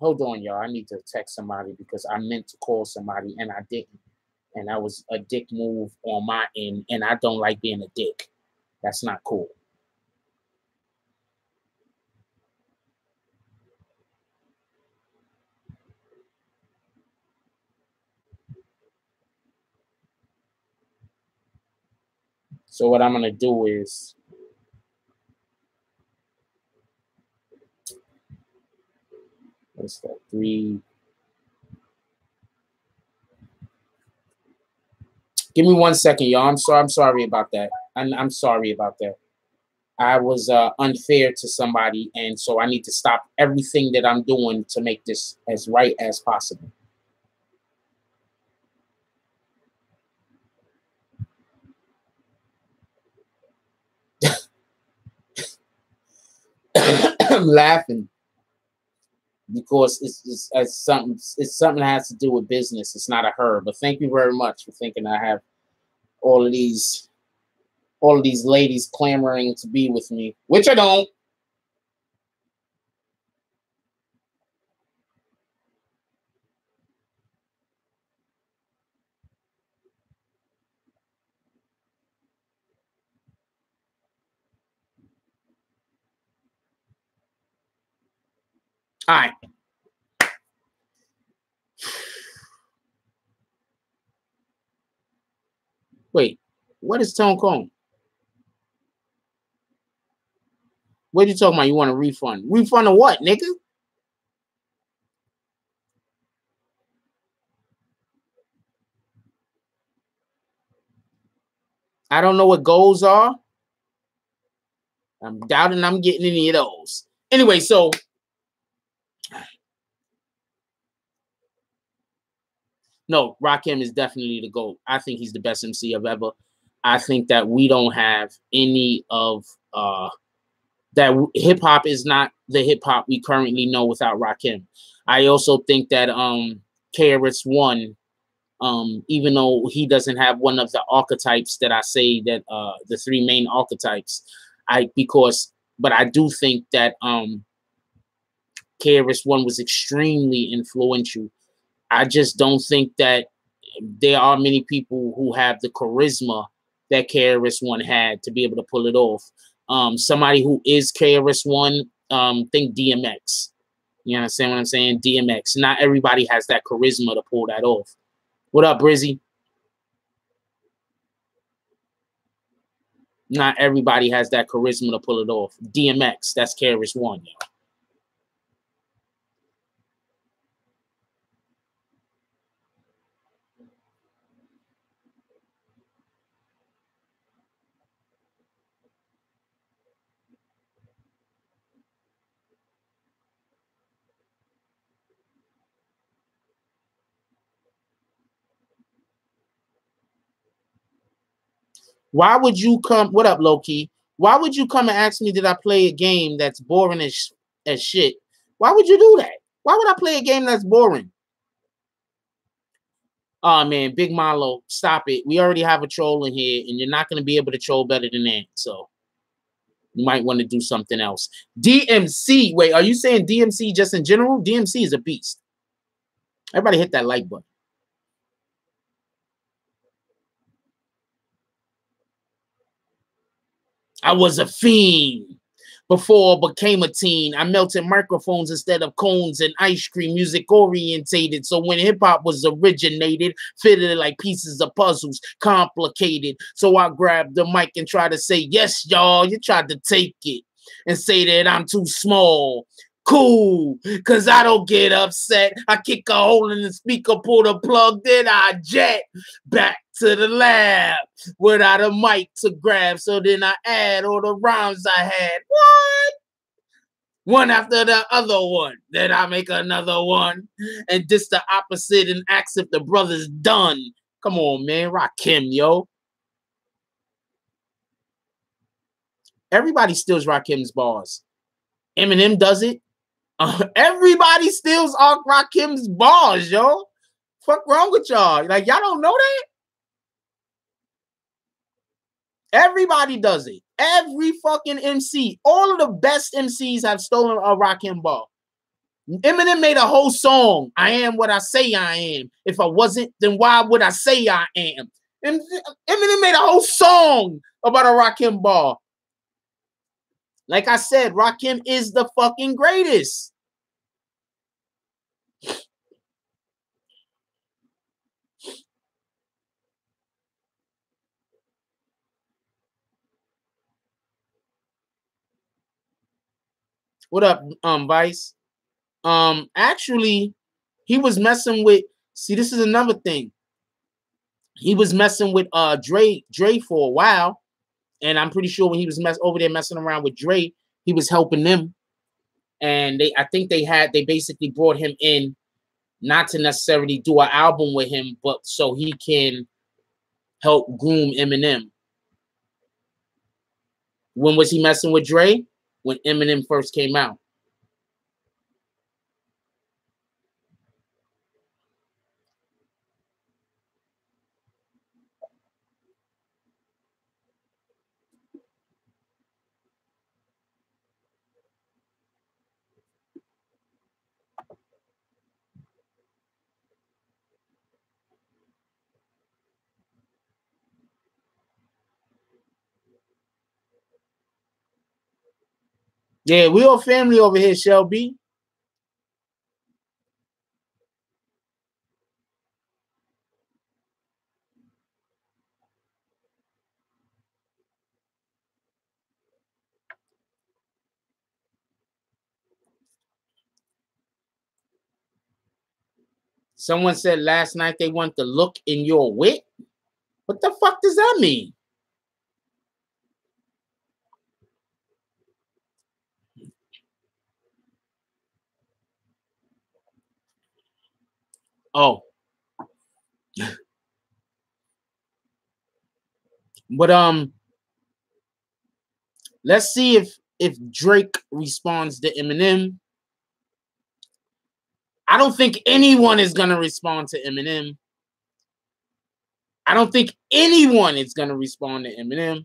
Hold on, y'all. I need to text somebody because I meant to call somebody and I didn't. And that was a dick move on my end. And I don't like being a dick. That's not cool. So what I'm going to do is, what's that? 3. Give me 1 second, y'all. I'm sorry about that. I'm sorry about that. I was unfair to somebody, and so I need to stop everything that I'm doing to make this as right as possible. I'm laughing because it's something that has to do with business. It's not a her. But thank you very much for thinking I have all of these ladies clamoring to be with me, which I don't. All right. Wait, what is Tone Cone? What are you talking about? You want a refund? Refund of what, nigga? I don't know what goals are. I'm doubting I'm getting any of those. Anyway, so no, Rakim is definitely the GOAT. I think he's the best MC I've ever. I think that we don't have any of that. Hip hop is not the hip hop we currently know without Rakim. I also think that KRS-One, even though he doesn't have one of the archetypes that I say that the 3 main archetypes, but I do think that KRS-One was extremely influential. I just don't think that there are many people who have the charisma that KRS-One had to be able to pull it off. Somebody who is KRS-One, think DMX. You understand what I'm saying? DMX. Not everybody has that charisma to pull that off. What up, Brizzy? Not everybody has that charisma to pull it off. DMX, that's KRS-One, yo. Why would you come? What up, Loki? Why would you come and ask me, did I play a game that's boring as shit? Why would you do that? Why would I play a game that's boring? Oh, man, Big Malo, stop it. We already have a troll in here, and you're not going to be able to troll better than that. So you might want to do something else. DMC. Wait, are you saying DMC just in general? DMC is a beast. Everybody hit that like button. I was a fiend before I became a teen. I melted microphones instead of cones and ice cream, music orientated. So when hip hop was originated, fitted like pieces of puzzles, complicated. So I grabbed the mic and tried to say, yes, y'all, you tried to take it and say that I'm too small. Cool, cause I don't get upset. I kick a hole in the speaker, pull the plug, then I jet back to the lab without a mic to grab. So then I add all the rhymes I had. What? One after the other one. Then I make another one. And this the opposite and ask if the brother's done. Come on, man. Rakim, yo. Everybody steals Rakim's bars. Eminem does it. Everybody steals Rakim's bars, yo. Fuck wrong with y'all? Like, y'all don't know that? Everybody does it. Every fucking MC. All of the best MCs have stolen a Rakim bar. Eminem made a whole song. I am what I say I am. If I wasn't, then why would I say I am? And Eminem made a whole song about a Rakim bar. Like I said, Rakim is the fucking greatest. What up, Vice? Actually, he was messing with. See, this is another thing. He was messing with Dre for a while, and I'm pretty sure when he was over there messing around with Dre, he was helping them. And I think they basically brought him in, not to necessarily do an album with him, but so he can help groom Eminem. When was he messing with Dre? When Eminem first came out. Yeah, we all family over here, Shelby. Someone said last night they want the look in your wit. What the fuck does that mean? Oh. But let's see if Drake responds to Eminem. I don't think anyone is gonna respond to Eminem. I don't think anyone is gonna respond to Eminem.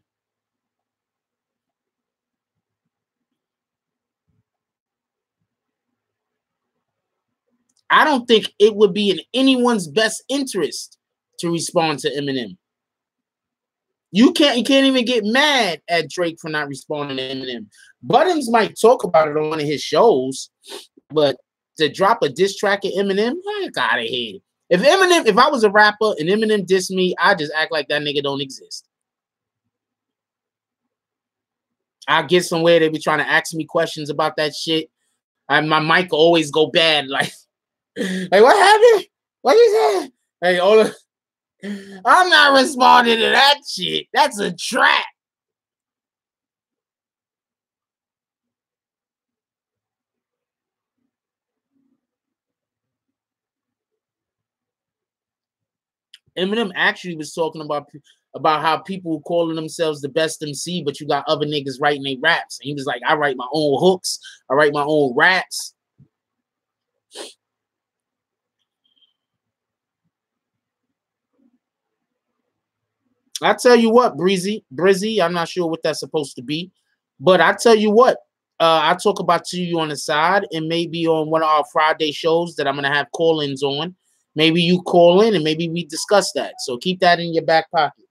I don't think it would be in anyone's best interest to respond to Eminem. You can't even get mad at Drake for not responding to Eminem. Buttons might talk about it on one of his shows, but to drop a diss track at Eminem, heck out of here. If I was a rapper and Eminem dissed me, I just act like that nigga don't exist. I'll get somewhere, they be trying to ask me questions about that shit. My mic will always go bad. Like what happened? What you said? Hey, I'm not responding to that shit. That's a trap. Eminem actually was talking about how people calling themselves the best MC, but you got other niggas writing their raps. And he was like, I write my own hooks. I write my own raps. I tell you what, Brizzy, I'm not sure what that's supposed to be, but I tell you what, I talk about to you on the side, and maybe on one of our Friday shows that I'm gonna have call-ins on. Maybe you call in and maybe we discuss that. So keep that in your back pocket.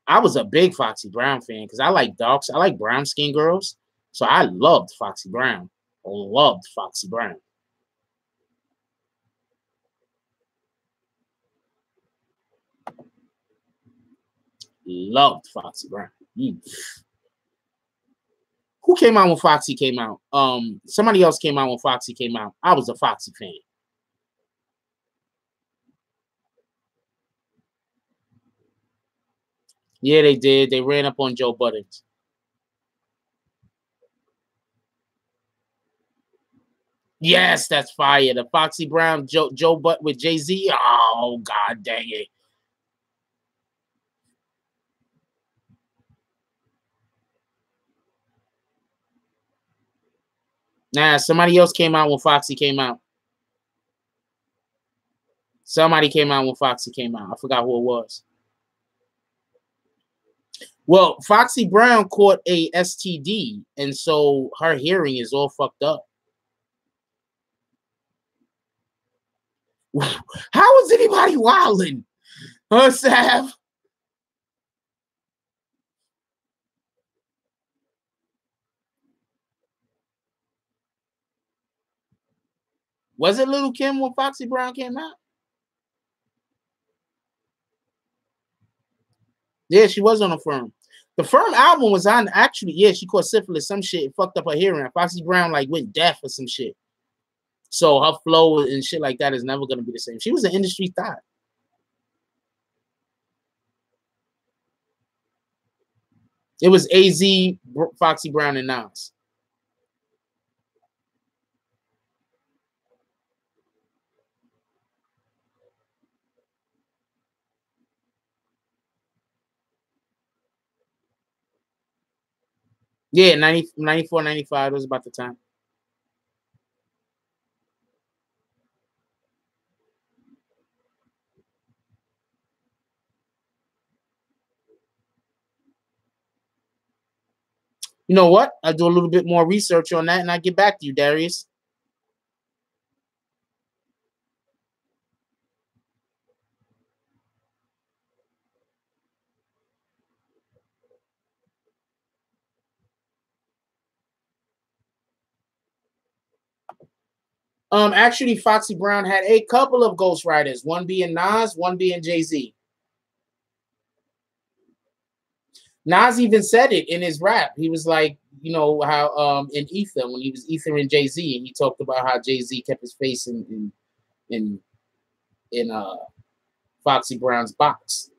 I was a big Foxy Brown fan because I like darks. I like brown skin girls. So I loved Foxy Brown. Loved Foxy Brown. Loved Foxy Brown. Mm. Who came out when Foxy came out? Somebody else came out when Foxy came out. I was a Foxy fan. Yeah, they did. They ran up on Joe Budden. Yes, that's fire. The Foxy Brown Joe Butt with Jay-Z. Oh, god dang it. Nah, somebody else came out when Foxy came out. Somebody came out when Foxy came out. I forgot who it was. Well, Foxy Brown caught a STD, and so her hearing is all fucked up. How is anybody wilding? Huh, Sav? Was it Little Kim when Foxy Brown came out? Yeah, she was on the Firm. The Firm album was on actually. Yeah, she caught syphilis, some shit, fucked up her hearing. Foxy Brown like went deaf or some shit. So her flow and shit like that is never gonna be the same. She was an industry thought. It was AZ, Foxy Brown, and Nas. Yeah, 90, 94, 95 was about the time. You know what? I'll do a little bit more research on that and I'll get back to you, Darius. Actually, Foxy Brown had a couple of ghostwriters, one being Nas, one being Jay-Z. Nas even said it in his rap. He was like, you know, how in Ether, when he was Ether and Jay-Z, and he talked about how Jay-Z kept his face in Foxy Brown's box.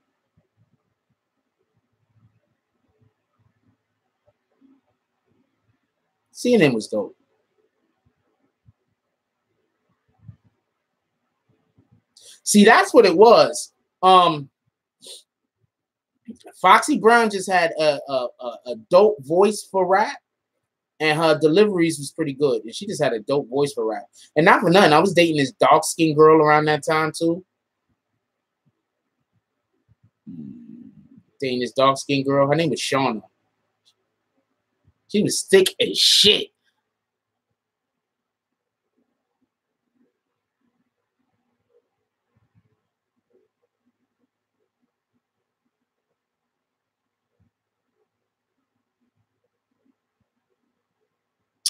CNN was dope. See, that's what it was. Foxy Brown just had a dope voice for rap, and her deliveries was pretty good. And she just had a dope voice for rap. And not for nothing, I was dating this dark skinned girl around that time too. Dating this dark skinned girl. Her name was Shauna. She was thick as shit.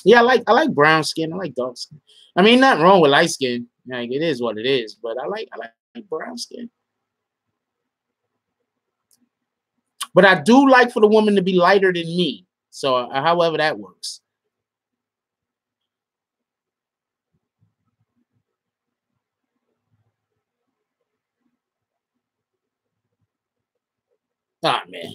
Yeah, I like brown skin. I like dark skin. I mean, nothing wrong with light skin. Like it is what it is. But I like brown skin. But I do like for the woman to be lighter than me. So however that works. Ah man.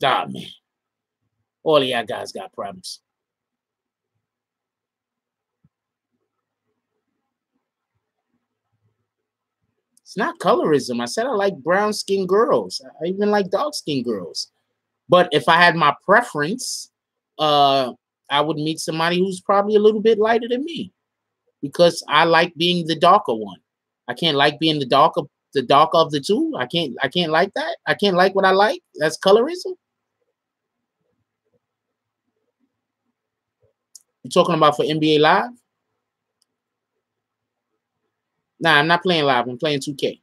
Ah man. All of y'all guys got problems. It's not colorism. I said I like brown skinned girls. I even like dark skinned girls. But if I had my preference, uh, I would meet somebody who's probably a little bit lighter than me because I like being the darker one. I can't like being the darker of the two. I can't like that. I can't like what I like. That's colorism. You talking about for NBA Live? Nah, I'm not playing live. I'm playing 2K.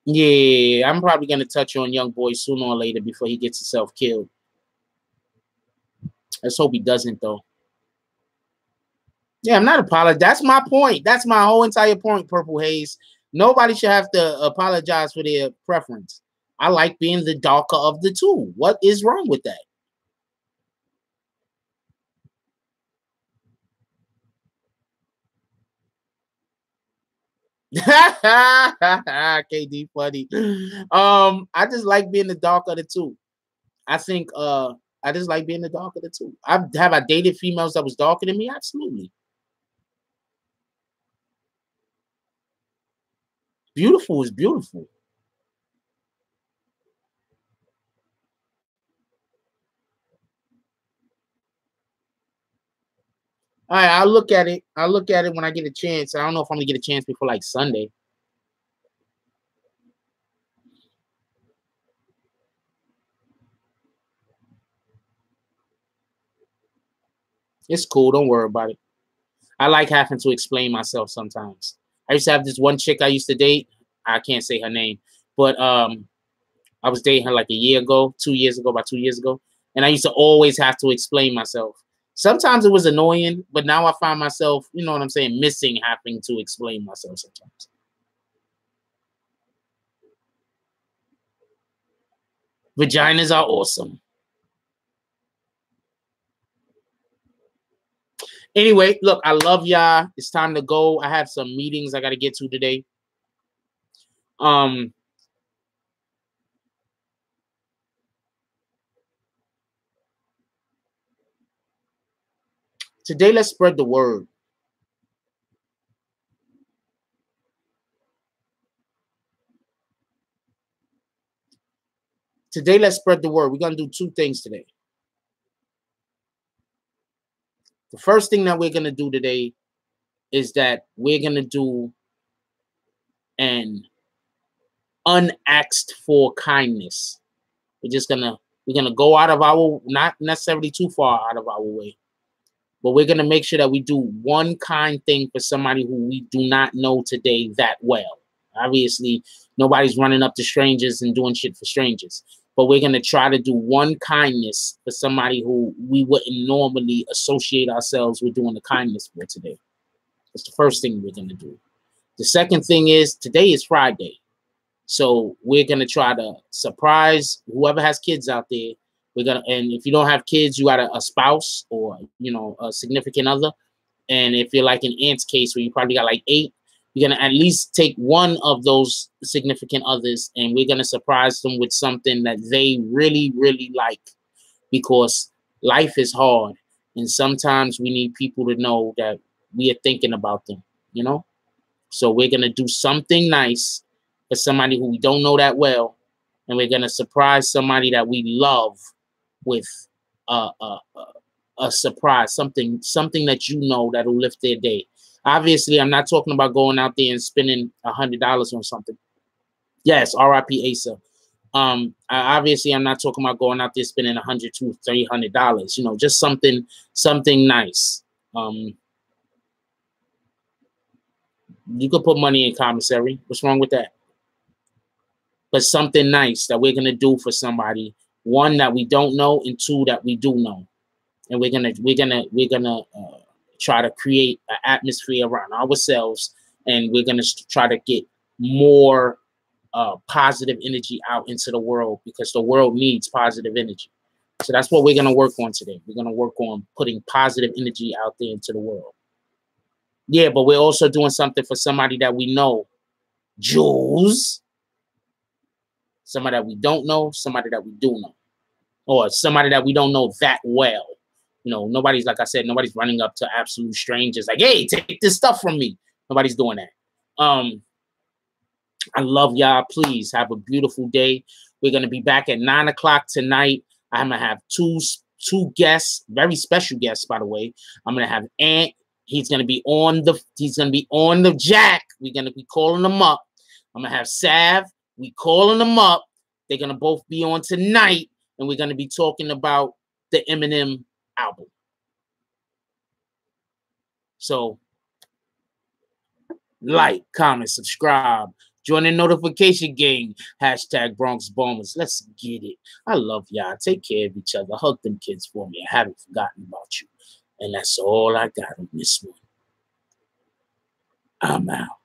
Yeah, I'm probably gonna touch on Young Boy sooner or later before he gets himself killed. Let's hope he doesn't, though. Yeah, I'm not apologizing. That's my point. That's my whole entire point, Purple Haze. Nobody should have to apologize for their preference. I like being the darker of the two. What is wrong with that? KD funny. I just like being the dark of the two. I think I just like being the dark of the two. I dated females that was darker than me? Absolutely. Beautiful is beautiful. All right, I'll look at it. I'll look at it when I get a chance. I don't know if I'm gonna get a chance before like Sunday. It's cool. Don't worry about it. I like having to explain myself sometimes. I used to have this one chick I used to date. I can't say her name, but I was dating her like a year ago, 2 years ago, about 2 years ago, and I used to always have to explain myself. Sometimes it was annoying, but now I find myself, you know what I'm saying, missing having to explain myself sometimes. Vaginas are awesome. Anyway, look, I love y'all. It's time to go. I have some meetings I got to get to today. Um, Today, let's spread the word. Today, let's spread the word. We're going to do two things today. The first thing that we're going to do today is that we're going to do an unasked for kindness. We're gonna go out of our, not necessarily too far out of our way, but we're gonna make sure that we do one kind thing for somebody who we do not know today that well. Obviously, nobody's running up to strangers and doing shit for strangers, but we're gonna try to do one kindness for somebody who we wouldn't normally associate ourselves with doing the kindness for today. That's the first thing we're gonna do. The second thing is today is Friday. So we're gonna try to surprise whoever has kids out there. And if you don't have kids, you got a spouse or a significant other. And if you're like in Ant's case where you probably got like 8, you're gonna at least take one of those significant others, and we're gonna surprise them with something that they really, really like, because life is hard, and sometimes we need people to know that we are thinking about them. You know. So we're gonna do something nice for somebody who we don't know that well, and we're gonna surprise somebody that we love with a surprise, something that that'll lift their day. Obviously, I'm not talking about going out there and spending $100 on something. Yes, R.I.P. Asa. Obviously, I'm not talking about going out there spending $100 to $300. Just something nice. You could put money in commissary. What's wrong with that? But something nice that we're gonna do for somebody. One, that we don't know, and two, that we do know. And we're gonna try to create an atmosphere around ourselves, and we're gonna try to get more positive energy out into the world, because the world needs positive energy. So that's what we're gonna work on today. We're gonna work on putting positive energy out there into the world. Yeah, but we're also doing something for somebody that we know. Jules. Somebody that we don't know, somebody that we do know, or somebody that we don't know that well. Nobody's, like I said, nobody's running up to absolute strangers like, hey, take this stuff from me. Nobody's doing that. I love y'all. Please have a beautiful day. We're going to be back at 9 o'clock tonight. I'm going to have two guests, very special guests, by the way. I'm going to have Ant. He's going to be on the jack. We're going to be calling them up. I'm going to have Sav. We calling them up. They're going to both be on tonight, and we're going to be talking about the Eminem album. So, like, comment, subscribe, Join the notification gang. Hashtag Bronx Bombers. Let's get it. I love y'all. Take care of each other. Hug them kids for me. I haven't forgotten about you. And that's all I got on this one. I'm out.